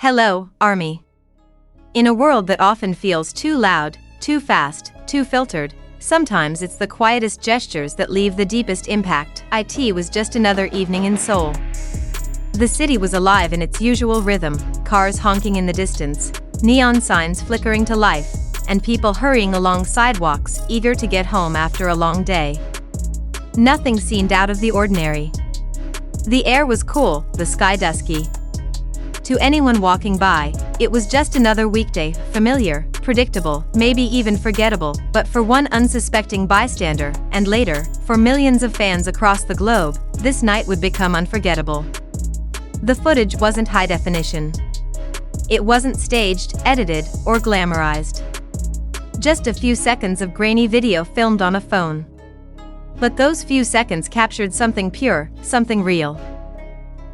Hello, Army. In a world that often feels too loud, too fast, too filtered, sometimes it's the quietest gestures that leave the deepest impact. It was just another evening in Seoul. The city was alive in its usual rhythm, cars honking in the distance, neon signs flickering to life, and people hurrying along sidewalks, eager to get home after a long day. Nothing seemed out of the ordinary. The air was cool, the sky dusky. To anyone walking by, it was just another weekday, familiar, predictable, maybe even forgettable, but for one unsuspecting bystander, and later, for millions of fans across the globe, this night would become unforgettable. The footage wasn't high definition. It wasn't staged, edited, or glamorized. Just a few seconds of grainy video filmed on a phone. But those few seconds captured something pure, something real.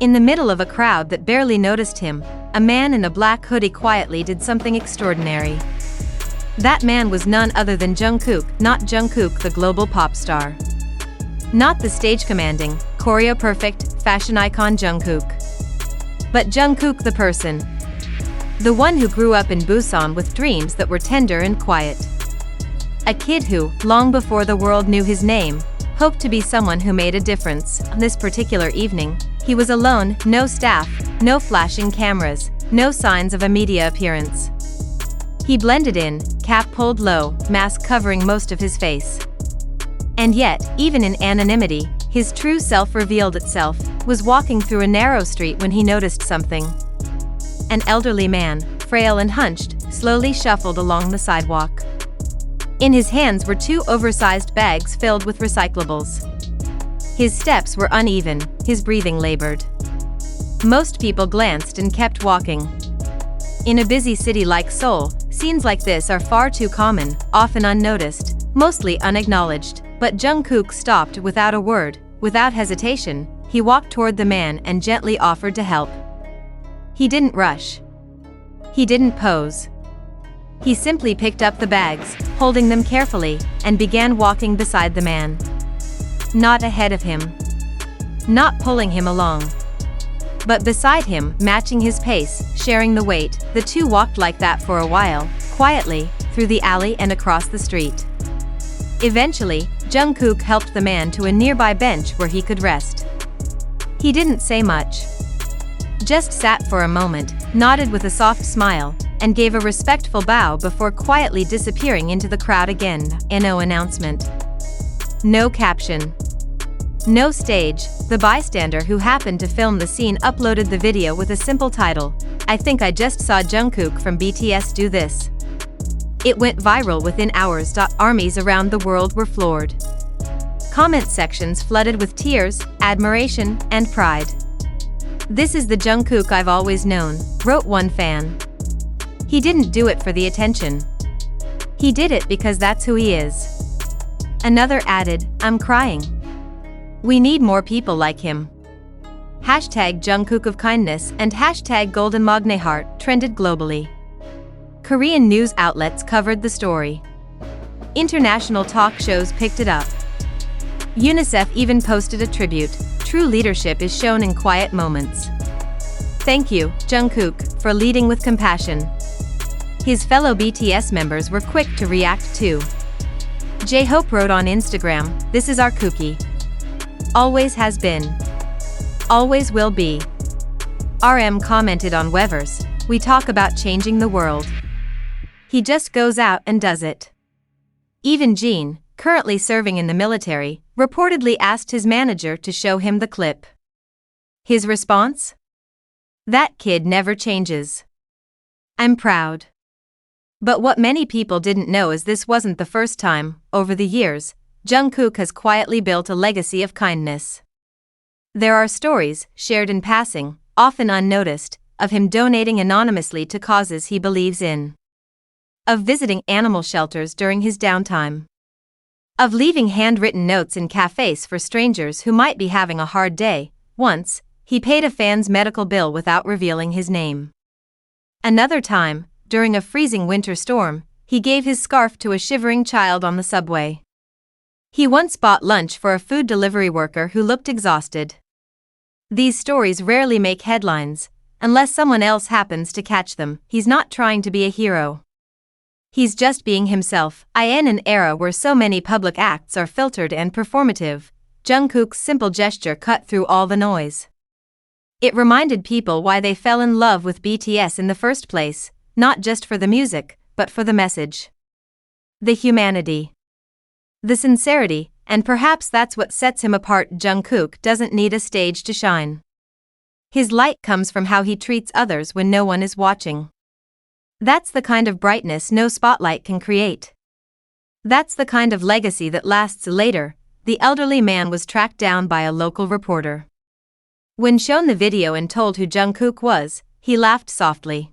In the middle of a crowd that barely noticed him, a man in a black hoodie quietly did something extraordinary. That man was none other than Jungkook, not Jungkook the global pop star. Not the stage-commanding, choreo-perfect, fashion icon Jungkook. But Jungkook the person. The one who grew up in Busan with dreams that were tender and quiet. A kid who, long before the world knew his name, hoped to be someone who made a difference. On this particular evening, he was alone, no staff, no flashing cameras, no signs of a media appearance. He blended in, cap pulled low, mask covering most of his face. And yet, even in anonymity, his true self revealed itself, was walking through a narrow street when he noticed something. An elderly man, frail and hunched, slowly shuffled along the sidewalk. In his hands were two oversized bags filled with recyclables. His steps were uneven, his breathing labored. Most people glanced and kept walking. In a busy city like Seoul, scenes like this are far too common, often unnoticed, mostly unacknowledged. But Jungkook stopped without a word, without hesitation. He walked toward the man and gently offered to help. He didn't rush. He didn't pose. He simply picked up the bags, holding them carefully, and began walking beside the man. Not ahead of him. Not pulling him along. But beside him, matching his pace, sharing the weight. The two walked like that for a while, quietly, through the alley and across the street. Eventually, Jungkook helped the man to a nearby bench where he could rest. He didn't say much. Just sat for a moment, nodded with a soft smile, and gave a respectful bow before quietly disappearing into the crowd again. No announcement. No caption. No stage. The bystander who happened to film the scene uploaded the video with a simple title, "I think I just saw Jungkook from BTS do this." It went viral within hours. Armies around the world were floored. Comment sections flooded with tears, admiration, and pride. "This is the Jungkook I've always known," wrote one fan. He didn't do it for the attention. He did it because that's who he is. Another added, "I'm crying. We need more people like him." Hashtag Jungkook of kindness and hashtag Golden Magne Heart trended globally. Korean news outlets covered the story. International talk shows picked it up. UNICEF even posted a tribute. True leadership is shown in quiet moments. Thank you, Jungkook, for leading with compassion. His fellow BTS members were quick to react too. J-Hope wrote on Instagram, "This is our Kookie. Always has been. Always will be." RM commented on Weverse, "We talk about changing the world. He just goes out and does it." Even Jean, currently serving in the military, reportedly asked his manager to show him the clip. His response? "That kid never changes. I'm proud." But what many people didn't know is this wasn't the first time. Over the years, Jungkook has quietly built a legacy of kindness. There are stories, shared in passing, often unnoticed, of him donating anonymously to causes he believes in. Of visiting animal shelters during his downtime. Of leaving handwritten notes in cafes for strangers who might be having a hard day. Once, he paid a fan's medical bill without revealing his name. Another time, during a freezing winter storm, he gave his scarf to a shivering child on the subway. He once bought lunch for a food delivery worker who looked exhausted. These stories rarely make headlines, unless someone else happens to catch them. He's not trying to be a hero. He's just being himself. In an era where so many public acts are filtered and performative, Jungkook's simple gesture cut through all the noise. It reminded people why they fell in love with BTS in the first place, not just for the music, but for the message. The humanity. The sincerity, and perhaps that's what sets him apart. Jungkook doesn't need a stage to shine. His light comes from how he treats others when no one is watching. That's the kind of brightness no spotlight can create. That's the kind of legacy that lasts. Later, the elderly man was tracked down by a local reporter. When shown the video and told who Jungkook was, he laughed softly.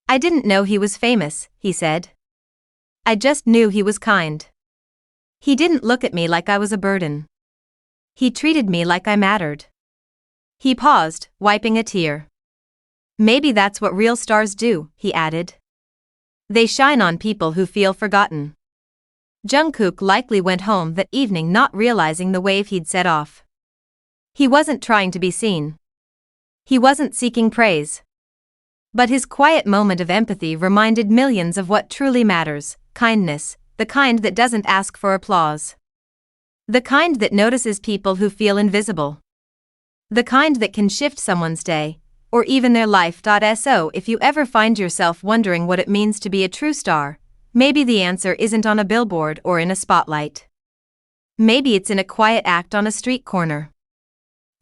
"I didn't know he was famous," he said. "I just knew he was kind. He didn't look at me like I was a burden. He treated me like I mattered." He paused, wiping a tear. "Maybe that's what real stars do," he added. "They shine on people who feel forgotten." Jungkook likely went home that evening not realizing the wave he'd set off. He wasn't trying to be seen. He wasn't seeking praise. But his quiet moment of empathy reminded millions of what truly matters: kindness, the kind that doesn't ask for applause. The kind that notices people who feel invisible. The kind that can shift someone's day, or even their life. So if you ever find yourself wondering what it means to be a true star, maybe the answer isn't on a billboard or in a spotlight. Maybe it's in a quiet act on a street corner.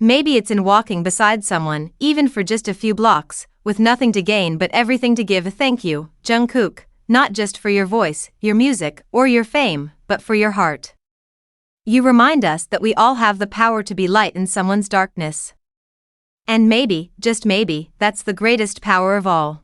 Maybe it's in walking beside someone, even for just a few blocks, with nothing to gain but everything to give. Thank you, Jungkook, not just for your voice, your music, or your fame, but for your heart. You remind us that we all have the power to be light in someone's darkness. And maybe, just maybe, that's the greatest power of all.